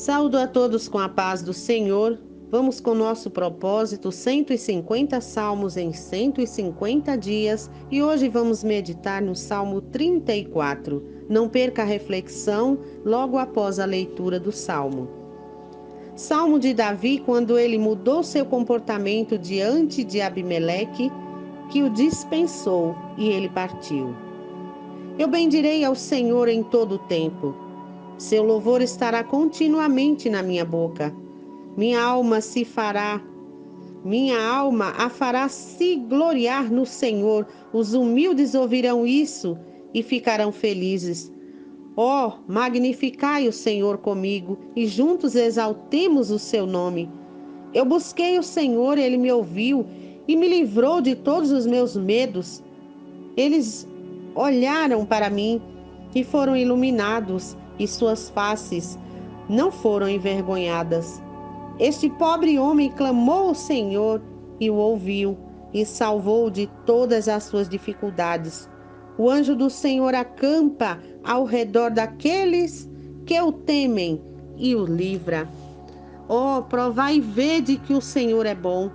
Saúdo a todos com a paz do Senhor. Vamos com nosso propósito, 150 salmos em 150 dias, e hoje vamos meditar no Salmo 34. Não perca a reflexão logo após a leitura do Salmo. Salmo de Davi, quando ele mudou seu comportamento diante de Abimeleque, que o dispensou e ele partiu. Eu bendirei ao Senhor em todo o tempo. Seu louvor estará continuamente na minha boca. Minha alma a fará se gloriar no Senhor. Os humildes ouvirão isso e ficarão felizes. Ó, magnificai o Senhor comigo e juntos exaltemos o seu nome. Eu busquei o Senhor, ele me ouviu e me livrou de todos os meus medos. Eles olharam para mim e foram iluminados, e suas faces não foram envergonhadas. Este pobre homem clamou ao Senhor e o ouviu e salvou de todas as suas dificuldades. O anjo do Senhor acampa ao redor daqueles que o temem e o livra. Oh, provai e vede que o Senhor é bom.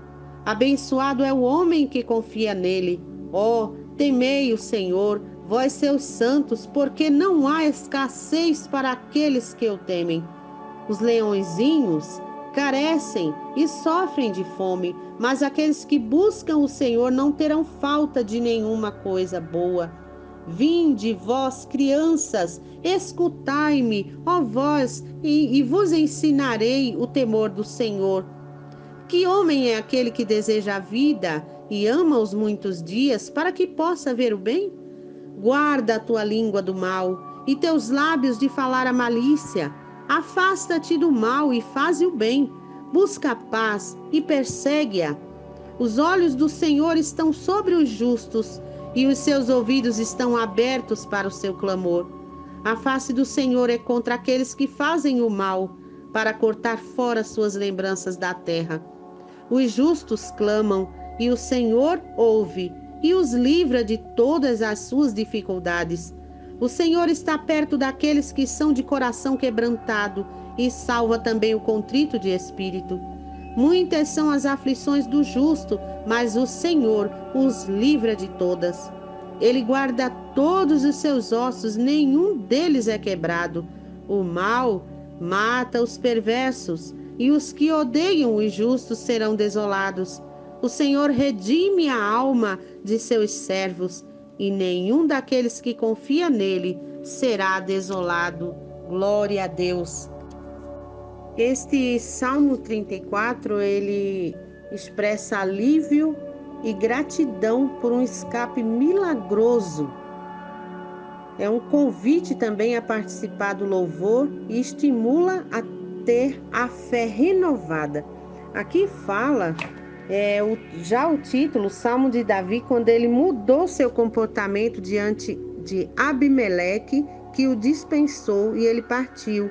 Abençoado é o homem que confia nele. Oh, temei o Senhor, vós seus santos, porque não há escassez para aqueles que o temem. Os leõezinhos carecem e sofrem de fome, mas aqueles que buscam o Senhor não terão falta de nenhuma coisa boa. Vinde, vós, crianças, escutai-me, ó vós, e vos ensinarei o temor do Senhor. Que homem é aquele que deseja a vida e ama os muitos dias para que possa ver o bem? Guarda a tua língua do mal e teus lábios de falar a malícia. Afasta-te do mal e faze o bem. Busca a paz e persegue-a. Os olhos do Senhor estão sobre os justos e os seus ouvidos estão abertos para o seu clamor. A face do Senhor é contra aqueles que fazem o mal, para cortar fora suas lembranças da terra. Os justos clamam e o Senhor ouve e os livra de todas as suas dificuldades. O Senhor está perto daqueles que são de coração quebrantado e salva também o contrito de espírito. Muitas são as aflições do justo, mas o Senhor os livra de todas. Ele guarda todos os seus ossos, nenhum deles é quebrado. O mal mata os perversos, e os que odeiam os justos serão desolados. O Senhor redime a alma de seus servos, e nenhum daqueles que confia nele será desolado. Glória a Deus. Este Salmo 34, ele expressa alívio e gratidão por um escape milagroso. É um convite também a participar do louvor e estimula a ter a fé renovada. Aqui fala já o título, Salmo de Davi, quando ele mudou seu comportamento diante de Abimeleque, que o dispensou e ele partiu.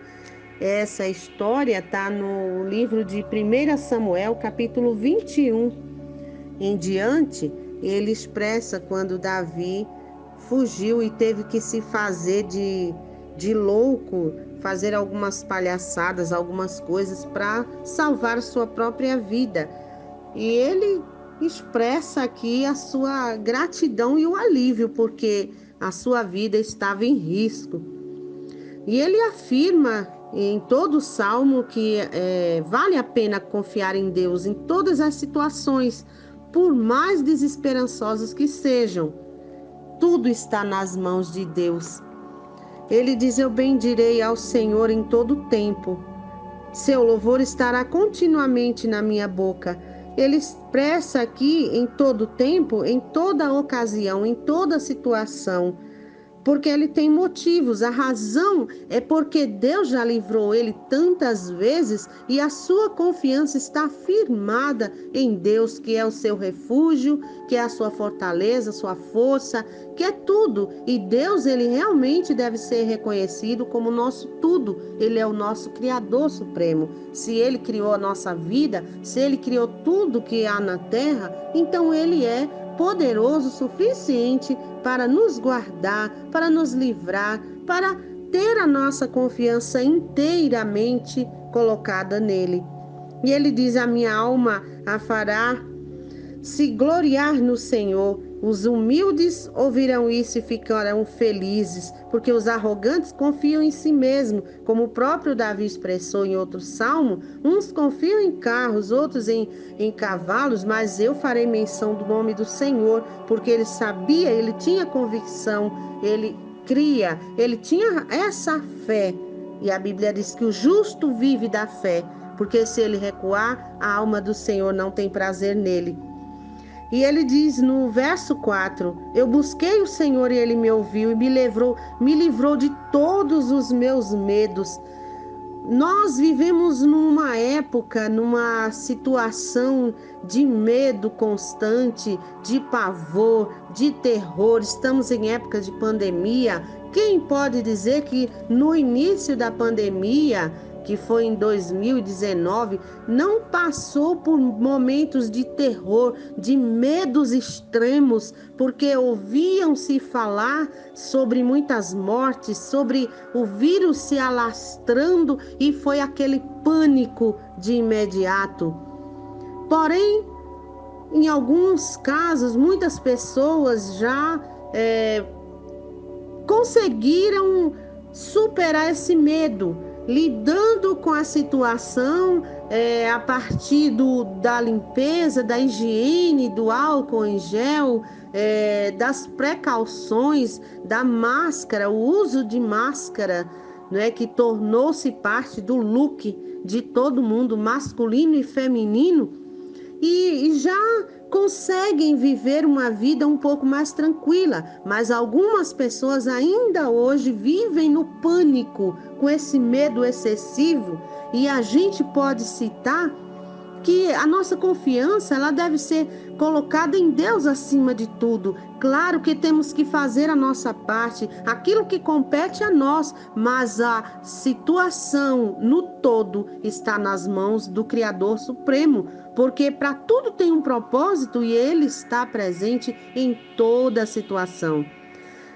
Essa história está no livro de 1 Samuel, capítulo 21. Em diante, ele expressa quando Davi fugiu e teve que se fazer de louco, fazer algumas palhaçadas, algumas coisas para salvar sua própria vida. E ele expressa aqui a sua gratidão e o alívio, porque a sua vida estava em risco. E ele afirma em todo o salmo que vale a pena confiar em Deus em todas as situações, por mais desesperançosas que sejam. Tudo está nas mãos de Deus. Ele diz: eu bendirei ao Senhor em todo o tempo. Seu louvor estará continuamente na minha boca. Ele expressa aqui em todo tempo, em toda ocasião, em toda situação, porque ele tem motivos. A razão é porque Deus já livrou ele tantas vezes e a sua confiança está firmada em Deus, que é o seu refúgio, que é a sua fortaleza, sua força, que é tudo. E Deus, ele realmente deve ser reconhecido como nosso tudo. Ele é o nosso Criador Supremo. Se ele criou a nossa vida, se ele criou tudo que há na terra, então ele é poderoso o suficiente para nos guardar, para nos livrar, para ter a nossa confiança inteiramente colocada nele. E ele diz: a minha alma a fará se gloriar no Senhor. Os humildes ouvirão isso e ficarão felizes, porque os arrogantes confiam em si mesmos, como o próprio Davi expressou em outro salmo. Uns confiam em carros, outros em cavalos, mas eu farei menção do nome do Senhor, porque ele sabia, ele tinha convicção, ele cria, ele tinha essa fé. E a Bíblia diz que o justo vive da fé, porque se ele recuar, a alma do Senhor não tem prazer nele. E ele diz no verso 4: eu busquei o Senhor e ele me ouviu e me livrou de todos os meus medos. Nós vivemos numa época, numa situação de medo constante, de pavor, de terror. Estamos em época de pandemia. Quem pode dizer que no início da pandemia, que foi em 2019, não passou por momentos de terror, de medos extremos, porque ouviam-se falar sobre muitas mortes, sobre o vírus se alastrando e foi aquele pânico de imediato. Porém, em alguns casos, muitas pessoas já conseguiram superar esse medo, lidando com a situação a partir da limpeza, da higiene, do álcool em gel, das precauções, da máscara, o uso de máscara, né, que tornou-se parte do look de todo mundo, masculino e feminino, e já conseguem viver uma vida um pouco mais tranquila, mas algumas pessoas ainda hoje vivem no pânico, com esse medo excessivo, e a gente pode citar que a nossa confiança ela deve ser colocada em Deus acima de tudo. Claro que temos que fazer a nossa parte, aquilo que compete a nós, mas a situação no todo está nas mãos do Criador Supremo, porque para tudo tem um propósito e Ele está presente em toda a situação.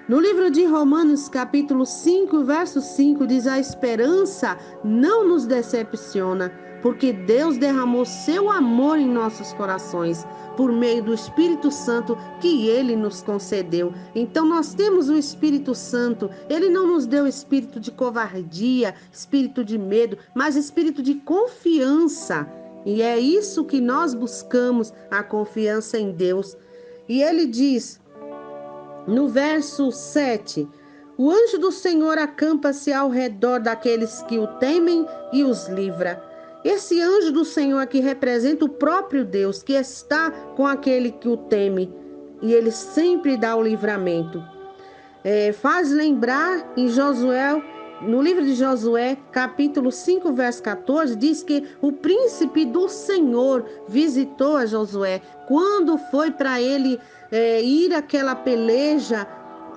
No livro de Romanos, capítulo 5, verso 5, diz: a esperança não nos decepciona, porque Deus derramou seu amor em nossos corações, por meio do Espírito Santo que Ele nos concedeu. Então nós temos o Espírito Santo. Ele não nos deu espírito de covardia, espírito de medo, mas espírito de confiança. E é isso que nós buscamos, a confiança em Deus. E ele diz no verso 7: o anjo do Senhor acampa-se ao redor daqueles que o temem e os livra. Esse anjo do Senhor aqui representa o próprio Deus, que está com aquele que o teme, e ele sempre dá o livramento. Faz lembrar em Josué, no livro de Josué, capítulo 5, verso 14, diz que o príncipe do Senhor visitou a Josué quando foi para ele ir àquela peleja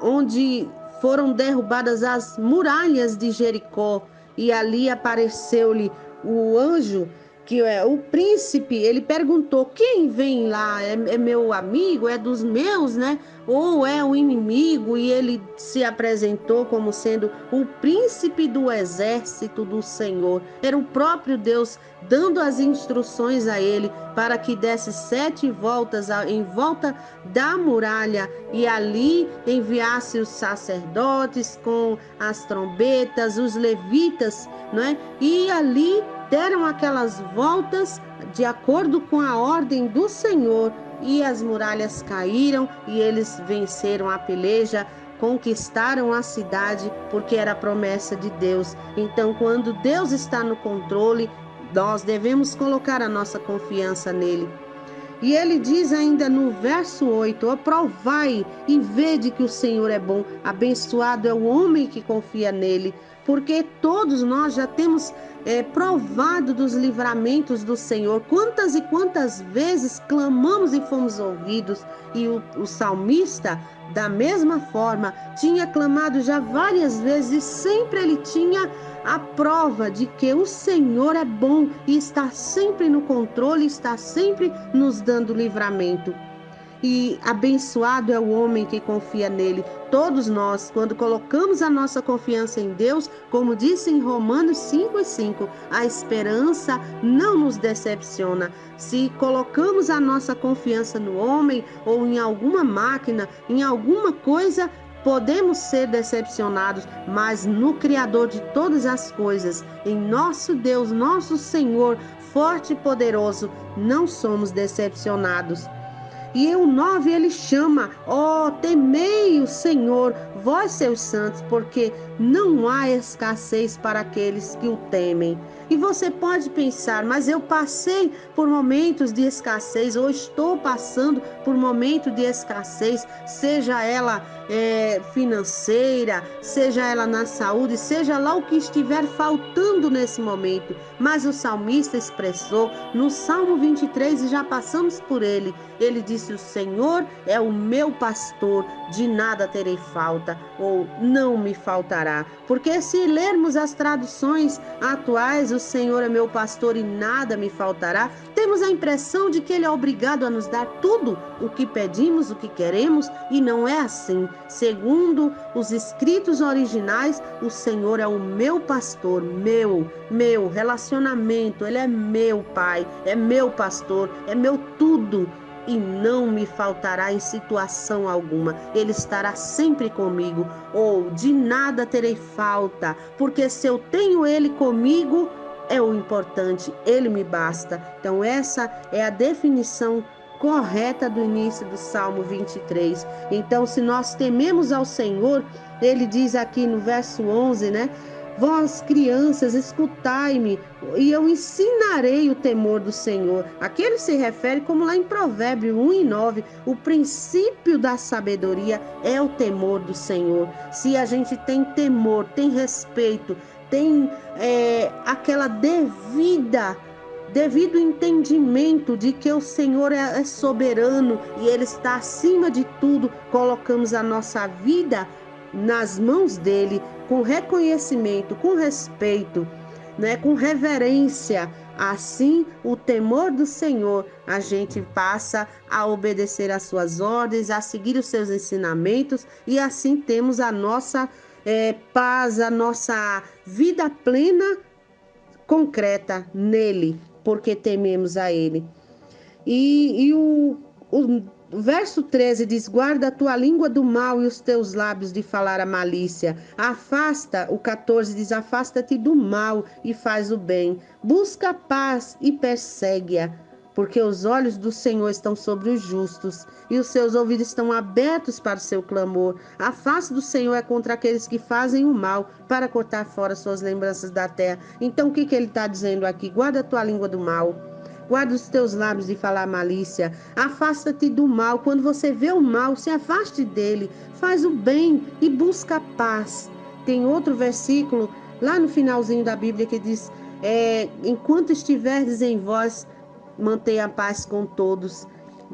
onde foram derrubadas as muralhas de Jericó, e ali apareceu-lhe o anjo, que é o príncipe. Ele perguntou: quem vem lá? É meu amigo? É dos meus, né? Ou é o inimigo? E ele se apresentou como sendo o príncipe do exército do Senhor. Era o próprio Deus dando as instruções a ele para que desse 7 voltas em volta da muralha e ali enviasse os sacerdotes com as trombetas, os levitas, né? E ali deram aquelas voltas de acordo com a ordem do Senhor, e as muralhas caíram e eles venceram a peleja, conquistaram a cidade, porque era a promessa de Deus. Então, quando Deus está no controle, nós devemos colocar a nossa confiança nele. E ele diz ainda no verso 8: provai e vede que o Senhor é bom, abençoado é o homem que confia nele. Porque todos nós já temos provado dos livramentos do Senhor. Quantas e quantas vezes clamamos e fomos ouvidos. E o salmista, da mesma forma, tinha clamado já várias vezes e sempre ele tinha a prova de que o Senhor é bom e está sempre no controle, está sempre nos dando livramento. e abençoado é o homem que confia nele. Todos nós, quando colocamos a nossa confiança em Deus, como disse em Romanos 5:5, a esperança não nos decepciona. Se colocamos a nossa confiança no homem ou em alguma máquina, em alguma coisa, podemos ser decepcionados, mas no Criador de todas as coisas, em nosso Deus, nosso Senhor, forte e poderoso, não somos decepcionados. E o 9 ele chama: ó, temei o Senhor, vós seus santos, porque não há escassez para aqueles que o temem. E você pode pensar, mas eu passei por momentos de escassez, ou estou passando por momentos de escassez, seja ela financeira, seja ela na saúde, seja lá o que estiver faltando nesse momento. Mas o salmista expressou no Salmo 23, e já passamos por ele disse: o Senhor é o meu pastor, de nada terei falta, ou não me faltará. Porque se lermos as traduções atuais, o Senhor é meu pastor e nada me faltará, temos a impressão de que Ele é obrigado a nos dar tudo o que pedimos, o que queremos, e não é assim. Segundo os escritos originais, o Senhor é o meu pastor, meu relacionamento, Ele é meu Pai, é meu pastor, é meu tudo. E não me faltará em situação alguma. Ele estará sempre comigo. Ou de nada terei falta, porque se eu tenho Ele comigo, é o importante, Ele me basta. Então essa é a definição correta do início do Salmo 23. Então, se nós tememos ao Senhor, ele diz aqui no verso 11, né? Vós, crianças, escutai-me, e eu ensinarei o temor do Senhor. Aqui ele se refere, como lá em Provérbios 1:9, o princípio da sabedoria é o temor do Senhor. Se a gente tem temor, tem respeito, tem aquela devido entendimento de que o Senhor é soberano e Ele está acima de tudo, colocamos a nossa vida nas mãos dele, com reconhecimento, com respeito, né, com reverência. Assim, o temor do Senhor, a gente passa a obedecer às suas ordens, a seguir os seus ensinamentos, e assim temos a nossa paz, a nossa vida plena, concreta nele, porque tememos a ele. E o verso 13 diz: guarda a tua língua do mal e os teus lábios de falar a malícia. Afasta, o 14 diz: afasta-te do mal e faz o bem. Busca a paz e persegue-a, porque os olhos do Senhor estão sobre os justos e os seus ouvidos estão abertos para o seu clamor. A face do Senhor é contra aqueles que fazem o mal, para cortar fora suas lembranças da terra. Então, o que ele está dizendo aqui? Guarda a tua língua do mal. Guarda os teus lábios de falar malícia. Afasta-te do mal. Quando você vê o mal, se afaste dele. Faz o bem e busca a paz. Tem outro versículo lá no finalzinho da Bíblia que diz: enquanto estiverdes em vós, mantenha a paz com todos.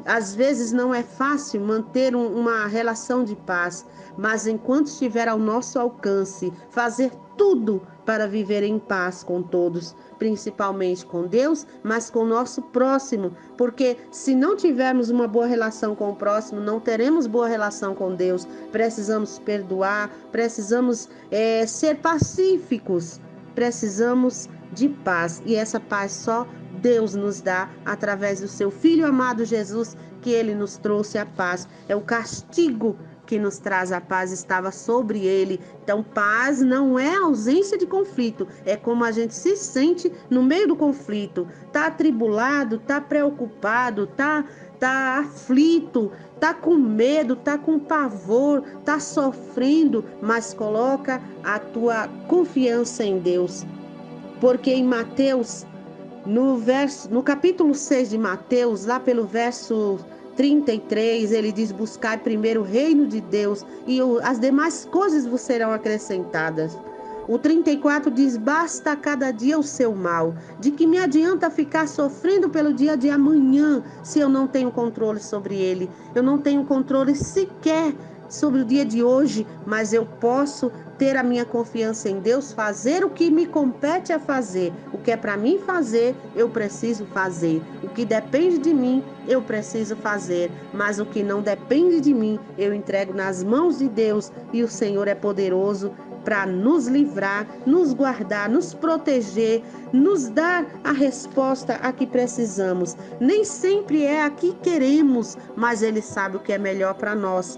Às vezes não é fácil manter uma relação de paz, mas enquanto estiver ao nosso alcance, fazer tudo para viver em paz com todos, principalmente com Deus, mas com o nosso próximo, porque se não tivermos uma boa relação com o próximo, não teremos boa relação com Deus. Precisamos perdoar, precisamos ser pacíficos, precisamos de paz, e essa paz só Deus nos dá através do seu Filho amado Jesus, que ele nos trouxe a paz. É o castigo que nos traz a paz, estava sobre ele. Então, paz não é ausência de conflito, é como a gente se sente no meio do conflito. Tá atribulado, tá preocupado, tá aflito, tá com medo, tá com pavor, tá sofrendo, mas coloca a tua confiança em Deus. Porque em Mateus, no capítulo 6 de Mateus, lá pelo verso 33, ele diz: buscai primeiro o reino de Deus e as demais coisas vos serão acrescentadas. O 34 diz: basta a cada dia o seu mal. De que me adianta ficar sofrendo pelo dia de amanhã se eu não tenho controle sobre ele? Eu não tenho controle sequer sobre o dia de hoje, mas eu posso ter a minha confiança em Deus, fazer o que me compete a fazer. O que é para mim fazer, eu preciso fazer. O que depende de mim, eu preciso fazer. Mas o que não depende de mim, eu entrego nas mãos de Deus, e o Senhor é poderoso para nos livrar, nos guardar, nos proteger, nos dar a resposta a que precisamos. Nem sempre é a que queremos, mas Ele sabe o que é melhor para nós.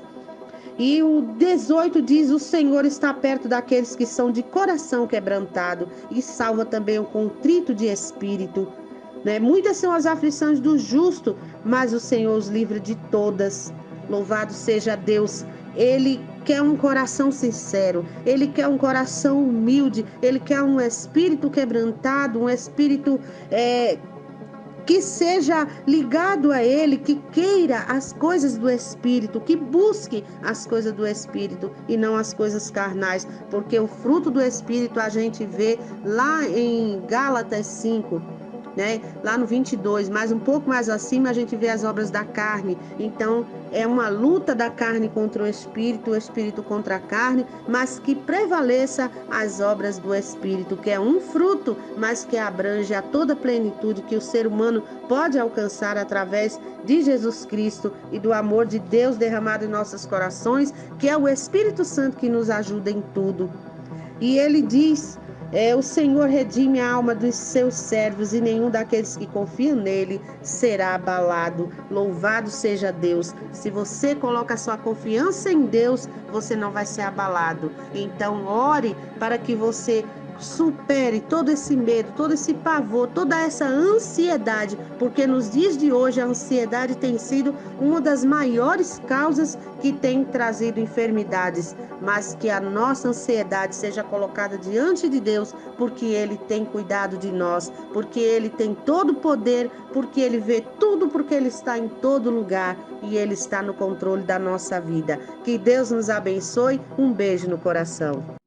E o 18 diz: o Senhor está perto daqueles que são de coração quebrantado e salva também o contrito de espírito. Muitas são as aflições do justo, mas o Senhor os livra de todas. Louvado seja Deus. Ele quer um coração sincero, Ele quer um coração humilde, Ele quer um espírito quebrantado, um espírito que seja ligado a Ele, que queira as coisas do Espírito, que busque as coisas do Espírito e não as coisas carnais, porque o fruto do Espírito a gente vê lá em Gálatas 5, lá no 22, mas um pouco mais acima a gente vê as obras da carne. Então é uma luta da carne contra o espírito contra a carne, mas que prevaleça as obras do Espírito, que é um fruto, mas que abrange a toda a plenitude que o ser humano pode alcançar através de Jesus Cristo e do amor de Deus derramado em nossos corações, que é o Espírito Santo que nos ajuda em tudo. E ele diz: o Senhor redime a alma dos seus servos, e nenhum daqueles que confiam nele será abalado. Louvado seja Deus. Se você coloca a sua confiança em Deus, você não vai ser abalado. Então ore para que você supere todo esse medo, todo esse pavor, toda essa ansiedade, porque nos dias de hoje a ansiedade tem sido uma das maiores causas que tem trazido enfermidades, mas que a nossa ansiedade seja colocada diante de Deus, porque Ele tem cuidado de nós, porque Ele tem todo o poder, porque Ele vê tudo, porque Ele está em todo lugar e Ele está no controle da nossa vida. Que Deus nos abençoe. Um beijo no coração.